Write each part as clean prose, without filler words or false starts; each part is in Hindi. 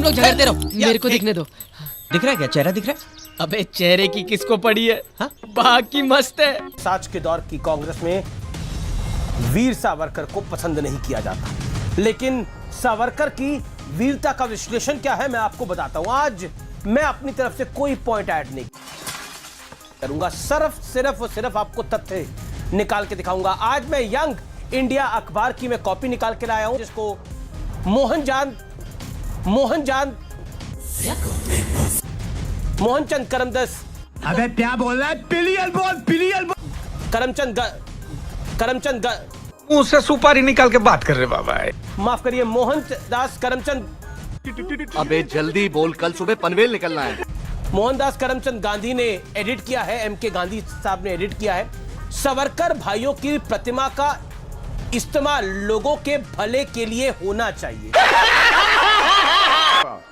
लोग झगड़ते रहो, मेरे को देखने दो। दिख रहा है क्या? चेहरा दिख रहा है? अबे चेहरे की किसको पड़ी है? हाँ? बाकी मस्त है। आज के दौर की कांग्रेस में वीर सावरकर को पसंद नहीं किया जाता, लेकिन सावरकर की वीरता का विश्लेषण क्या है मैं आपको बताता हूं। आज मैं अपनी तरफ से कोई पॉइंट ऐड नहीं करूंगा, सिर्फ और सिर्फ आपको तथ्य निकाल के दिखाऊंगा। आज मैं यंग इंडिया अखबार की मैं कॉपी निकाल के लाया हूं, जिसको मोहनचंद करमचंद। अबे क्या बोल रहा है? पिलियल बोल। करमचंद मुंह से सुपारी निकाल के बात कर रहे बाबा। माफ करिए, मोहनदास करमचंद। अबे जल्दी बोल, कल सुबह पनवेल निकलना है। मोहनदास करमचंद गांधी ने एडिट किया है, एमके गांधी साहब ने एडिट किया है। सावरकर भाइयों की प्रतिमा का इस्तेमाल लोगों के भले के लिए होना चाहिए।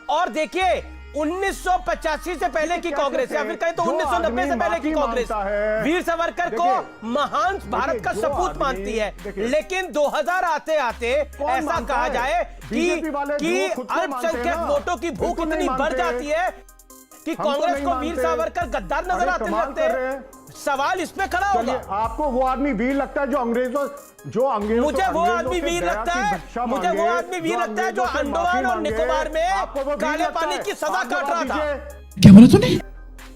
और देखिए 1985 से पहले की कांग्रेस या फिर कहें तो 1990 से पहले की कांग्रेस वीर सावरकर को महान भारत का सपूत मानती है, लेकिन 2000 आते आते ऐसा कहा जाए कि अल्पसंख्यक वोटों की भूख इतनी बढ़ जाती है कि कांग्रेस को वीर सावरकर गद्दार नजर आते लगते हैं। सवाल इस पे खड़ा होगा, आपको वो आदमी वीर लगता है जो अंग्रेजों मुझे वो आदमी वीर लगता है जो अंडमान और निकोबार में काले पानी की सजा काट रहा था। क्या बोला तूने?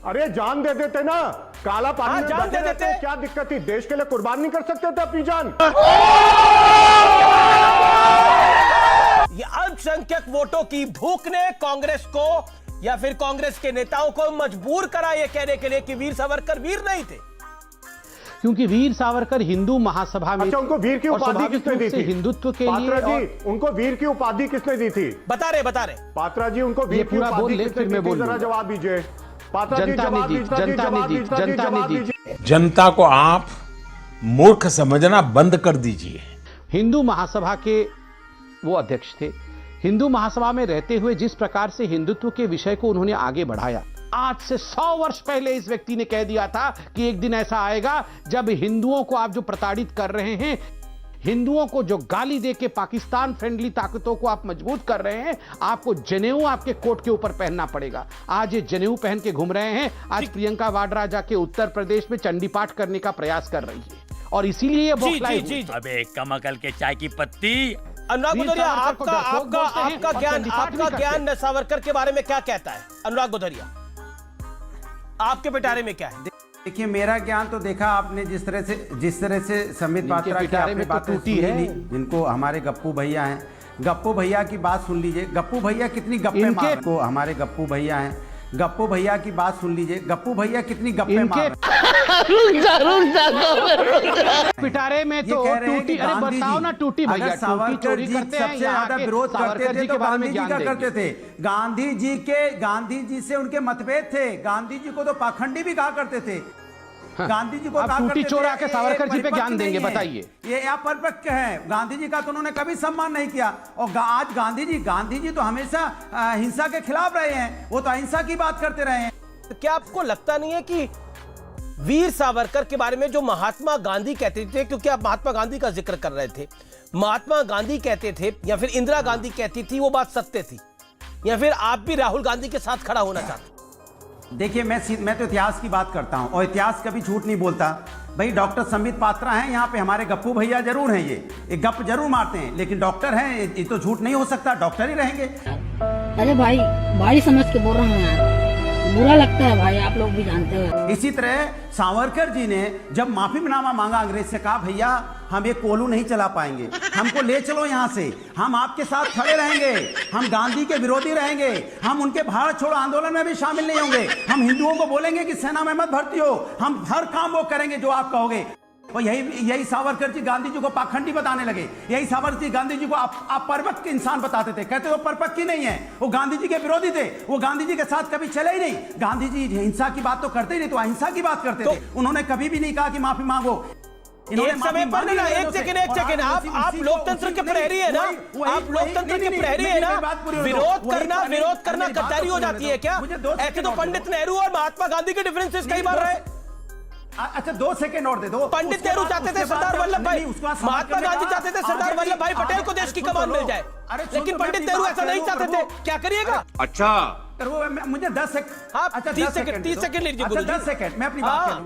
अरे जान दे देते ना, काला पानी में जान दे देते। क्या दिक्कत थी? देश के लिए कुर्बान नहीं कर सकते थे अपनी जान? ये अल्पसंख्यक वोटों की भूख ने कांग्रेस को या फिर कांग्रेस के नेताओं को मजबूर करा ये कहने के लिए कि वीर सावरकर वीर नहीं थे, क्योंकि वीर सावरकर हिंदू महासभा में। अच्छा, उनको वीर की उपाधि किसने दी थी? हिंदुत्व के पात्रा लिए जी, उनको वीर की उपाधि किसने दी थी? बता रहे पात्रा जी, उनको वीर की उपाधि किसने दी थी? जरा जवाब दीजिए। पात्रा जी, जवाब दीजिए। जनता को आप मूर्ख समझना बंद कर दीजिए। हिंदू महासभा के वो अध्यक्ष थे। हिंदू महासभा में रहते हुए जिस प्रकार से हिंदुत्व के विषय को उन्होंने आगे बढ़ाया, आज से 100 वर्ष पहले इस व्यक्ति ने कह दिया था कि एक दिन ऐसा आएगा जब हिंदुओं को आप जो प्रताड़ित कर रहे हैं, हिंदुओं को जो गाली देके पाकिस्तान फ्रेंडली ताकतों को आप मजबूत कर रहे हैं, आपको जनेऊ आपके कोट के ऊपर पहनना पड़ेगा। आज ये जनेऊ पहन के घूम रहे हैं। आज प्रियंका वाड्रा जाके उत्तर प्रदेश में चंडी पाठ करने का प्रयास कर रही है और इसीलिए ये बौखलाई हुई। अबे कमकल के चाय की पत्ती। अनुराग भदौरिया, आपका ज्ञान सावरकर के बारे में क्या कहता है? अनुराग भदौरिया, आपके पिटारे में क्या है? देखिए, मेरा ज्ञान तो देखा आपने जिस तरह से संबित पात्रा की आपने बातें सुनी नहीं, जिनको हमारे गप्पू भैया हैं। गप्पू भैया की बात सुन लीजिए। गप्पू भैया कितनी गप्पे मार को हमारे गप्पू भैया हैं। गप्पू भैया की बात सुन लीजिए। गप्पू भैया कितनी गप्पे मार। पिटारे में तो टूटी। अरे बताओ ना, टूटी भैया टूटी चोरी करते हैं। सबसे ज्यादा विरोध करते थे तो गांधी जी का करते थे। गांधी जी से उनके मतभेद थे। गांधी जी को तो पाखंडी भी कहा करते थे। गांधी जी को टूटी चोर आके सावरकर जी पे ज्ञान देंगे, बताइए। ये अपरिपक्व है। गांधी जी का तो उन्होंने कभी सम्मान नहीं किया। और आज गांधी जी तो हमेशा हिंसा के खिलाफ रहे हैं। वो तो अहिंसा की बात करते रहे हैं। तो क्या आपको लगता नहीं है कि वीर सावरकर के बारे में जो महात्मा गांधी कहते थे, क्योंकि आप महात्मा गांधी का जिक्र कर रहे थे, महात्मा गांधी कहते थे या फिर इंदिरा गांधी कहती थी, वो बात सत्य थी, या फिर आप भी राहुल गांधी के साथ खड़ा होना चाहते? देखिए, मैं तो इतिहास की बात करता हूं और इतिहास कभी झूठ नहीं बोलता। भाई डॉक्टर संबित पात्रा हैं यहाँ पे, हमारे गप्पू भैया जरूर हैं। ये गप जरूर मारते हैं, लेकिन डॉक्टर हैं, ये तो झूठ नहीं हो सकता, डॉक्टर ही रहेंगे। अरे भाई, भारी समझ के बोल रहा हूँ यार, बुरा लगता है भाई, आप लोग भी जानते हो। इसी तरह सावरकर जी ने जब माफीनामा मांगा अंग्रेज से, कहा भैया हम ये कोलू नहीं चला पाएंगे, हमको ले चलो यहाँ से, हम आपके साथ खड़े रहेंगे, हम गांधी के विरोधी रहेंगे, हम उनके भारत छोड़ो आंदोलन में भी शामिल नहीं होंगे, हम हिंदुओं को बोलेंगे कि सेना में मत भर्ती हो, हम हर काम वो करेंगे जो आप कहोगे। और यही सावरकर जी गांधी जी को पाखंडी बताने लगे। यही सावरकर जी गांधी जी को अपरिपक्व इंसान बताते थे, कहते वो परिपक्व ही नहीं है, वो गांधी जी के विरोधी थे, वो गांधी जी के साथ कभी चले ही नहीं। गांधी जी हिंसा की बात तो करते ही नहीं, तो अहिंसा की बात करते थे। उन्होंने कभी भी नहीं कहा कि माफी मांगो। एक समय पर ना, एक सेकंड, आप लोकतंत्र के प्रहरी है ना, आप लोकतंत्र के प्रहरी है ना, विरोध करना गद्दारी हो जाती है क्या? ऐसे तो पंडित नेहरू और महात्मा गांधी के डिफरेंसेस कई बार रहे। अच्छा 2 सेकंड और दे दो। पंडित नेहरू चाहते थे सरदार वल्लभ भाई, महात्मा गांधी चाहते थे सरदार वल्लभ भाई पटेल को देश की कमान मिल जाए, लेकिन पंडित नेहरू ऐसा नहीं चाहते थे। क्या करिएगा? अच्छा मुझे 10 सेकंड, हाँ, अच्छा 30 सेकंड लीजिए गुरुजी। 10 सेकंड मैं अपनी बात करूं।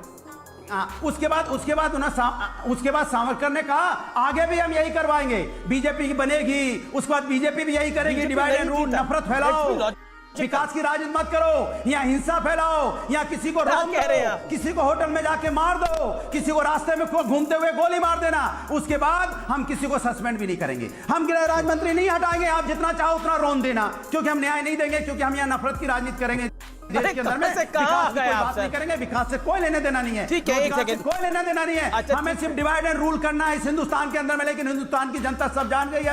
उसके बाद सावरकर ने कहा आगे भी हम यही करवाएंगे, बीजेपी बनेगी, उसके बाद बीजेपी भी यही करेगी, डिवाइड एंड रूल, नफरत फैलाओ, विकास की राजनीति मत करो, या हिंसा फैलाओ, या किसी को रोक दो, किसी को होटल में जाके मार दो, किसी को रास्ते में घूमते हुए गोली मार देना, उसके बाद हम किसी को सस्पेंड भी नहीं करेंगे, हम गृह राज्य मंत्री नहीं हटाएंगे, आप जितना चाहो उतना रोन देना, क्योंकि हम न्याय नहीं देंगे, क्योंकि हम यहाँ नफरत की राजनीति करेंगे। देश के अंदर में विकास की कोई बात नहीं करेंगे, विकास से कोई लेने देना नहीं है, ठीक है, एक सेकंड, कोई लेना देना नहीं है। हमें सिर्फ डिवाइड एंड रूल करना है इस हिंदुस्तान के अंदर में, लेकिन हिंदुस्तान की जनता सब जान गई है,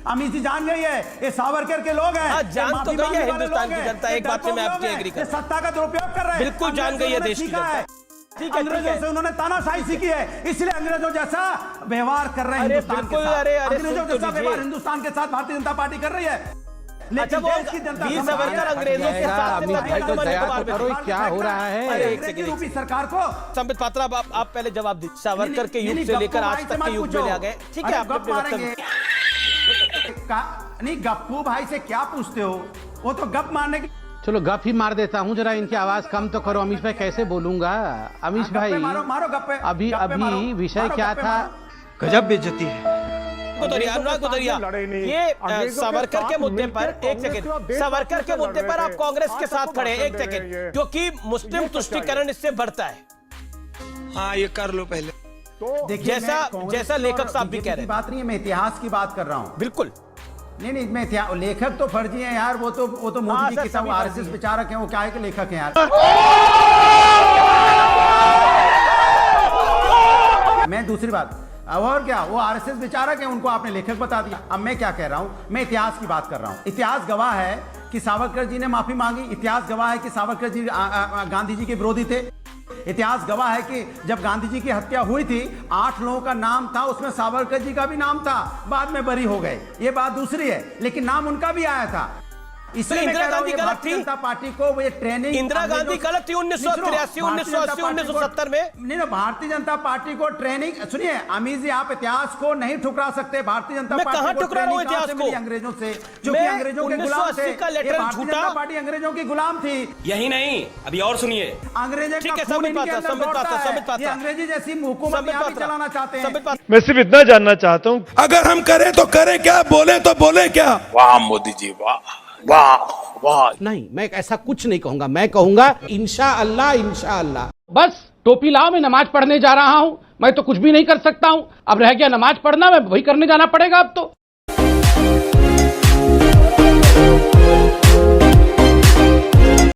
अमित जी जान गई है, ये सावरकर के लोग हैं, जान तो गई है हिंदुस्तान की जनता। एक बात से मैं आपकी एग्री करता हूं, सत्ता का दुरुपयोग कर रहे हैं, बिल्कुल जान गई है देश की जनता। ठीक है, अंग्रेजों से उन्होंने तानाशाही सीखी है, इसलिए अंग्रेजों जैसा व्यवहार कर रहे हैं हिंदुस्तान के साथ, अंग्रेजों जैसा व्यवहार हिंदुस्तान के साथ भारतीय जनता पार्टी कर रही है। अच्छा, वीर सावरकर अंग्रेजों के साथ क्या हो रहा है? रूपी सरकार को संबित पात्रा, आप पहले जवाब दीजिए। सावरकर के युग से लेकर आज तक के युग में आ गए, ठीक है, आप नहीं गप्पू भाई से क्या पूछते हो, वो तो गप मारने की। चलो गप ही मार देता हूँ, जरा इनकी आवाज कम तो करो। अमीश भाई कैसे बोलूंगा? अमीश भाई मारो गप्पे, अभी विषय क्या था? गजब बेइज्जती है। गुदरिया, ये सावरकर के मुद्दे पर, एक सेकंड, सावरकर के मुद्दे पर आप कांग्रेस के साथ खड़े, एक सेकंड, क्योंकि मुस्लिम तुष्टीकरण इससे बढ़ता है। हाँ ये कर लो पहले। तो जैसा लेखक साहब भी कह रहे हैं, बात नहीं है, मैं इतिहास की बात कर रहा हूँ। बिल्कुल नहीं मैं लेखक तो फर्जी है यार, वो तो मोदी जी के साथ आरएसएस विचारक हैं, वो क्या है कि लेखक हैं यार। मैं दूसरी बात, और क्या, वो आरएसएस विचारक हैं, उनको आपने लेखक बता दिया। अब मैं क्या कह रहा हूं, मैं इतिहास की बात कर रहा हूं। इतिहास गवाह है कि सावरकर जी ने माफी मांगी, इतिहास गवाह है कि सावरकर जी गांधी जी के विरोधी थे, इतिहास गवाह है कि जब गांधी जी की हत्या हुई थी 8 लोगों का नाम था, उसमें सावरकर जी का भी नाम था, बाद में बरी हो गए, ये बात दूसरी है, लेकिन नाम उनका भी आया था। इसलिए इंदिरा गांधी गलत थी, जनता पार्टी को वो ये ट्रेनिंग, इंदिरा गांधी गलत थी 1983, 1980, 1970 में। नहीं भारतीय जनता पार्टी को ट्रेनिंग, सुनिए अमीर जी, आप इतिहास को नहीं ठुकरा सकते। भारतीय जनता पार्टी कहां ठुकरा रहा हूं इतिहास को? अंग्रेजों से, जो कि अंग्रेजों के गुलाम थे। भारतीय जनता पार्टी अंग्रेजों की गुलाम थी। यही नहीं, अभी और सुनिए, अंग्रेजों अंग्रेजी जैसी हुकूमत यहाँ भी चलाना चाहते हैं। मैं सिर्फ इतना जानना चाहता हूँ, अगर हम करें तो करें क्या, बोले तो बोले क्या? वाह मोदी जी, वाह वाह वाह। नहीं, मैं ऐसा कुछ नहीं कहूंगा, मैं कहूंगा इंशाअल्लाह इंशाअल्लाह। बस टोपी लाओ, मैं नमाज पढ़ने जा रहा हूं, मैं तो कुछ भी नहीं कर सकता हूं। अब रह गया नमाज पढ़ना, मैं वही करने जाना पड़ेगा अब तो।